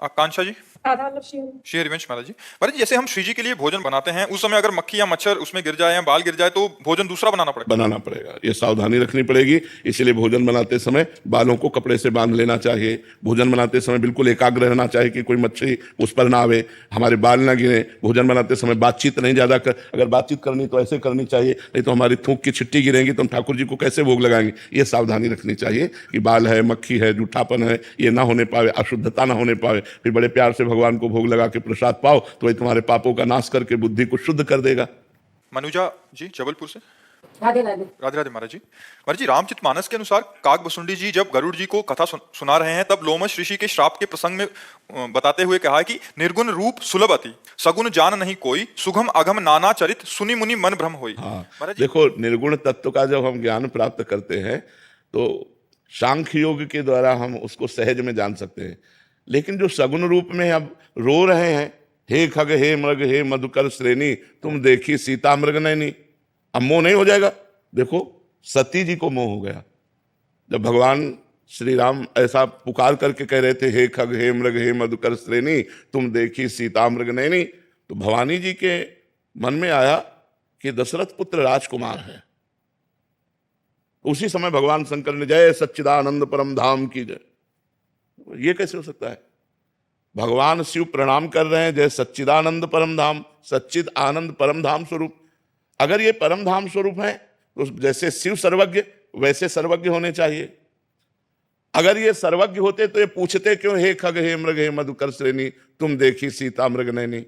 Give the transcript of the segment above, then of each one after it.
आकांक्षा जी। आधार मतलब शेयर। श्री हरिवंश महाराज जी। महाराज जी, जैसे हम श्री जी के लिए भोजन बनाते हैं, उस समय अगर मक्खी या मच्छर उसमें गिर जाए या बाल गिर जाए तो भोजन दूसरा बनाना पड़ेगा। ये सावधानी रखनी पड़ेगी। इसलिए भोजन बनाते समय बालों को कपड़े से बांध लेना चाहिए। भोजन बनाते समय बिल्कुल एकाग्र रहना चाहिए कि कोई मच्छी उस पर ना आवे, हमारे बाल ना गिरे। भोजन बनाते समय बातचीत नहीं ज्यादा अगर बातचीत करनी तो ऐसे करनी चाहिए, नहीं तो हमारी थूक की छिट्टी गिरेंगी तो हम ठाकुर जी को कैसे भोग लगाएंगे। ये सावधानी रखनी चाहिए कि बाल है, मक्खी है, जूठापन है, ये ना होने पावे, अशुद्धता ना होने पावे। फिर बड़े प्यार से भगवान को भोग लगा के प्रसाद पाओ तो वही तुम्हारे पापों का नाश करके बुद्धि को शुद्ध कर देगा। मनुजा जी जबलपुर से। राधे राधे। राधे राधे महाराज जी। महाराज जी, रामचरितमानस के अनुसार काकभुसुंडी जी जब गरुड़ जी को कथा सुना रहे हैं, तब लोमश ऋषि के श्राप के प्रसंग में बताते हुए कहा है कि निर्गुण रूप सुलभ अति, सगुण जान नहीं कोई, सुगम अगम नाना चरित, सुनि मुनि मन भ्रम होई। हाँ, देखो, निर्गुण तत्व का जब हम ज्ञान प्राप्त करते हैं तो सांख्य योग के द्वारा हम उसको सहज में जान सकते हैं। लेकिन जो सगुण रूप में अब रो रहे हैं, हे खग हे मृग हे मधुकर श्रेणी, तुम देखी सीता मृग नैनी, अब मोह नहीं हो जाएगा। देखो, सती जी को मोह हो गया जब भगवान श्री राम ऐसा पुकार करके कह रहे थे, हे खग हे मृग हे मधुकर श्रेणी, तुम देखी सीता मृग नैनी। तो भवानी जी के मन में आया कि दशरथ पुत्र राजकुमार है। उसी समय भगवान शंकर ने जय सच्चिदानंद परम धाम की जय। ये कैसे हो सकता है? भगवान शिव प्रणाम कर रहे हैं, जय सच्चिदानंद परम धाम, सच्चिद आनंद परम धाम स्वरूप। अगर ये परम धाम स्वरूप है तो जैसे शिव सर्वज्ञ वैसे सर्वज्ञ होने चाहिए। अगर ये सर्वज्ञ होते तो ये पूछते क्यों, हे खग हे मृग हे मधुकर श्रेणी, तुम देखी सीता मृग नैनी।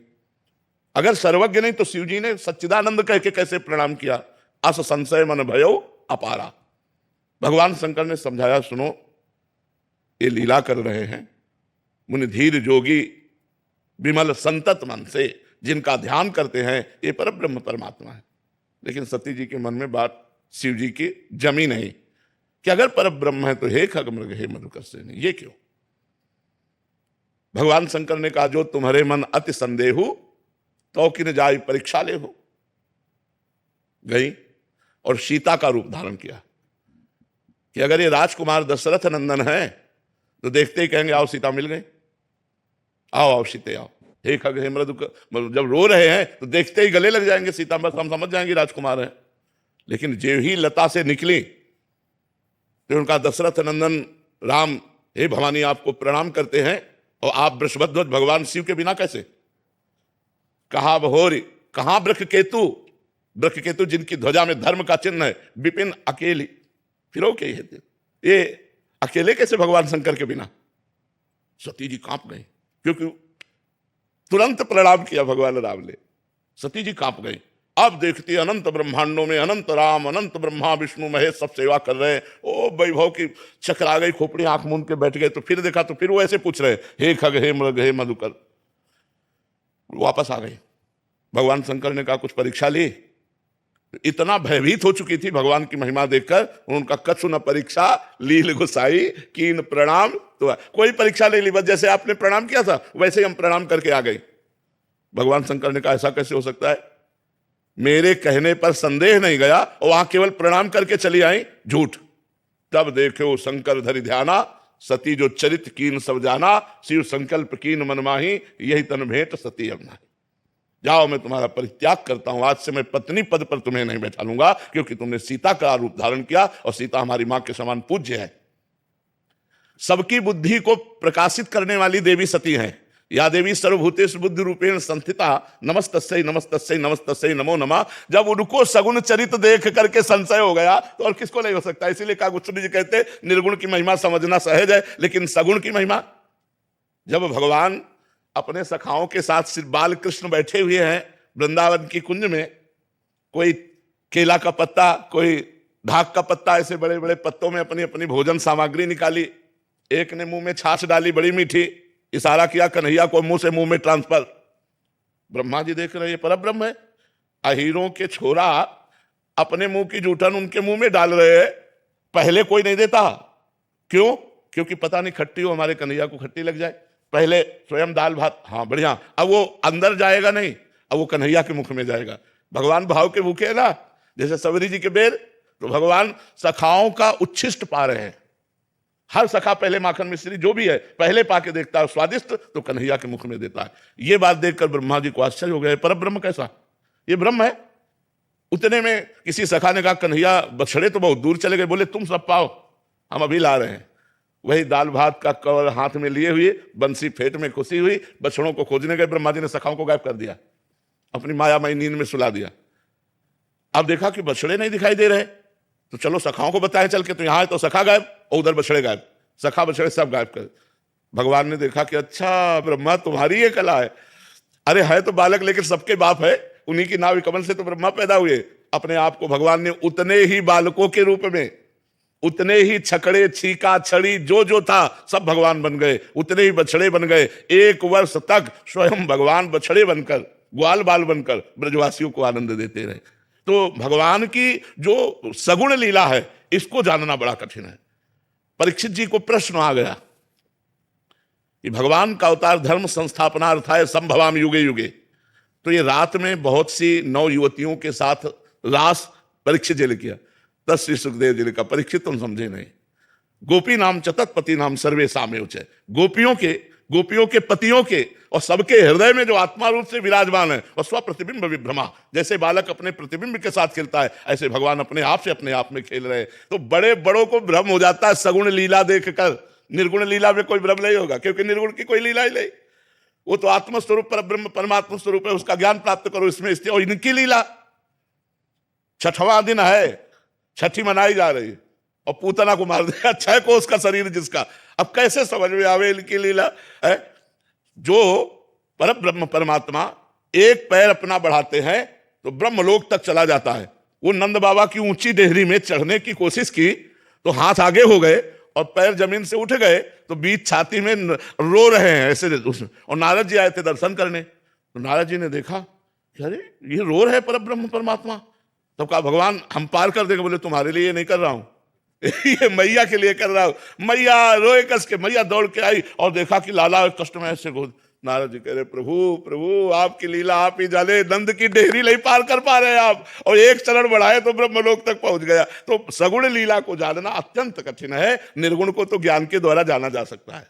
अगर सर्वज्ञ नहीं तो शिव जी ने सच्चिदानंद कह के कैसे प्रणाम किया? अस संशय मन भयो अपारा। भगवान शंकर ने समझाया, सुनो, ये लीला कर रहे हैं मुनि धीर जोगी विमल संतत मन से जिनका ध्यान करते हैं, ये परब्रह्म परमात्मा है। लेकिन सती जी के मन में बात शिव जी की जमी नहीं कि अगर परब्रह्म है तो हे खग मृग हे मधुकर श्रेणी, ये क्यों? भगवान शंकर ने कहा, जो तुम्हारे मन अति संदेहु तो किन जाय परीक्षा ले हो। गई और सीता का रूप धारण किया कि अगर ये राजकुमार दशरथ नंदन है तो देखते ही कहेंगे, आओ सीता मिल गई, आओ आओ सीते आओ। हे खग हे मृग, जब रो रहे हैं तो देखते ही गले लग जाएंगे सीता, बस हम समझ जाएंगे राजकुमार है। लेकिन जो ही लता से निकली तो उनका दशरथ नंदन राम, हे भवानी आपको प्रणाम करते हैं, और आप वृषभध्वज भगवान शिव के बिना कैसे? कहा बहोरी, कहां वृक्ष केतु, वृक्ष केतु जिनकी ध्वजा में धर्म का चिन्ह है, विपिन अकेली फिरो के ये अकेले कैसे भगवान शंकर के बिना? सती जी कांप गई, क्योंकि तुरंत प्रणाम किया भगवान राम ने। सती जी कांप गई। अब देखती अनंत ब्रह्मांडों में अनंत राम, अनंत ब्रह्मा विष्णु महेश सब सेवा कर रहे हैं। ओ वैभव की चकरा गई, खोपड़ी आंख मूंद के बैठ गए। तो फिर देखा तो फिर वो ऐसे पूछ रहे, हे खग हे मृग हे मधुकर। वापस आ गई। भगवान शंकर ने कहा, कुछ परीक्षा ली? इतना भयभीत हो चुकी थी भगवान की महिमा देखकर, उनका कछु न परीक्षा लील गुसाई कीन प्रणाम। तो कोई परीक्षा नहीं ली, बस जैसे आपने प्रणाम किया था वैसे ही हम प्रणाम करके आ गए। भगवान शंकर ने कहा, ऐसा कैसे हो सकता है? मेरे कहने पर संदेह नहीं गया और वहां केवल प्रणाम करके चली आई, झूठ। तब देखो शंकर धरि ध्याना, सती जो चरित कीन सब जाना, शिव संकल्प कीन मन माही, यही तन भेंट सती अब नाही। जाओ, मैं तुम्हारा परित्याग करता हूं, आज से मैं पत्नी पद पर तुम्हें नहीं बैठा लूंगा, क्योंकि तुमने सीता का रूप धारण किया और सीता हमारी मां के समान पूज्य है। सबकी बुद्धि को प्रकाशित करने वाली देवी सती है। या देवी सर्वभूतेषु बुद्धि रूपेण संस्थिता, नमस्तस्यै नमस्तस्यै नमस्तस्यै नमो नमः। जब उनको सगुण चरित देख करके संशय हो गया तो और किसको नहीं हो सकता? इसीलिए काकभुसुंडी जी कहते, निर्गुण की महिमा समझना सहज है, लेकिन सगुण की महिमा। जब भगवान अपने सखाओं के साथ श्री बाल कृष्ण बैठे हुए हैं वृंदावन की कुंज में, कोई केला का पत्ता, कोई ढाक का पत्ता, ऐसे बड़े बड़े पत्तों में अपनी अपनी भोजन सामग्री निकाली। एक ने मुंह में छाछ डाली बड़ी मीठी, इशारा किया कन्हैया को मुंह से मुंह में ट्रांसफर। ब्रह्मा जी देख रहे हैं, परब्रह्म है। अहीरों के छोरा अपने मुंह की जूठन उनके मुंह में डाल रहे हैं, पहले कोई नहीं देता। क्यों? क्योंकि पता नहीं खट्टी हो, हमारे कन्हैया को खट्टी लग जाए। पहले स्वयं दाल भात, हाँ बढ़िया, अब वो अंदर जाएगा नहीं, अब वो कन्हैया के मुख में जाएगा। भगवान भाव के भूखे है ना, जैसे सबरी जी के बेर, तो भगवान सखाओं का उच्छिष्ट पा रहे हैं। हर सखा पहले माखन मिश्री जो भी है पहले पाके देखता है स्वादिष्ट तो कन्हैया के मुख में देता है। ये बात देखकर ब्रह्मा जी को आश्चर्य हो गया, पर ब्रह्म कैसा, ये ब्रह्म है। उतने में किसी सखा ने कहा कन्हैया बछड़े तो बहुत दूर चले गए, बोले तुम सब पाओ हम अभी ला रहे हैं। वही दाल भात का कवर हाथ में लिए हुए बंसी फेट में खुशी हुई बछड़ों को खोजने गए। ब्रह्मा जी ने सखाओं को गायब कर दिया, अपनी मायामयी नींद में सुला दिया। अब देखा कि बछड़े नहीं दिखाई दे रहे, तो चलो सखाओं को बताएं चल के, तो यहां है तो सखा गायब और उधर बछड़े गायब, सखा बछड़े सब गायब कर। भगवान ने देखा कि अच्छा ब्रह्मा तुम्हारी ये कला है, अरे है तो बालक लेकिन सबके बाप है, उन्हीं की नाभि कमल से तो ब्रह्मा पैदा हुए। अपने आप को भगवान ने उतने ही बालकों के रूप में, उतने ही छकड़े छीका छड़ी जो जो था सब भगवान बन गए, उतने ही बछड़े बन गए। 1 वर्ष तक स्वयं भगवान बछड़े बनकर ग्वाल बाल बनकर ब्रजवासियों को आनंद देते रहे। तो भगवान की जो सगुण लीला है इसको जानना बड़ा कठिन है। परीक्षित जी को प्रश्न आ गया कि भगवान का अवतार धर्म संस्थापनार्थाय संभवाम युगे युगे, तो ये रात में बहुत सी 9 युवतियों के साथ रास परीक्षित जी ने किया। तब श्री सुखदेव जी ने कहा परीक्षित तुम समझे नहीं, गोपी नाम च तत्पति नाम सर्वे सामेव च, गोपियों के पतियों के और सबके हृदय में जो आत्मा रूप से विराजमान है और स्व प्रतिबिंब विभ्रमा, जैसे बालक अपने प्रतिबिंब के साथ खेलता है ऐसे भगवान अपने आप से अपने आप में खेल रहे हैं। तो बड़े बड़ों को भ्रम हो जाता है सगुण लीला देखकर, निर्गुण लीला में कोई भ्रम नहीं होगा, क्योंकि निर्गुण की कोई लीला ही नहीं, वो तो आत्मस्वरूप पर ब्रह्म परमात्मा स्वरूप है, उसका ज्ञान प्राप्त करो इसमें स्थित। और इनकी लीला 6वां दिन है, छठी मनाई जा रही है और पूतना को मार दिया, 6 कोस का शरीर जिसका। अब कैसे समझ में आवे इनकी लीला है। जो पर ब्रह्म परमात्मा एक पैर अपना बढ़ाते हैं तो ब्रह्मलोक तक चला जाता है। वो नंद बाबा की ऊंची डेहरी में चढ़ने की कोशिश की तो हाथ आगे हो गए और पैर जमीन से उठ गए, तो बीच छाती में रो रहे हैं ऐसे उसमें। और नारद जी आए थे दर्शन करने, तो नारद जी ने देखा कि अरे ये रो रहे पर ब्रह्म परमात्मा। तब कहा भगवान हम पार कर देंगे। बोले तुम्हारे लिए नहीं कर रहा हूं ये मैया के लिए कर रहा हूं। मैया रोए कस के, मैया दौड़ के आई और देखा कि लाला कष्ट में ऐसे गोद। नारद जी कह रहे प्रभु प्रभु आपकी लीला आप ही जाने, नंद की डेहरी नहीं पार कर पा रहे आप, और एक चरण बढ़ाए तो ब्रह्मलोक तक पहुंच गया। तो सगुण लीला को जानना अत्यंत कठिन है, निर्गुण को तो ज्ञान के द्वारा जाना जा सकता है।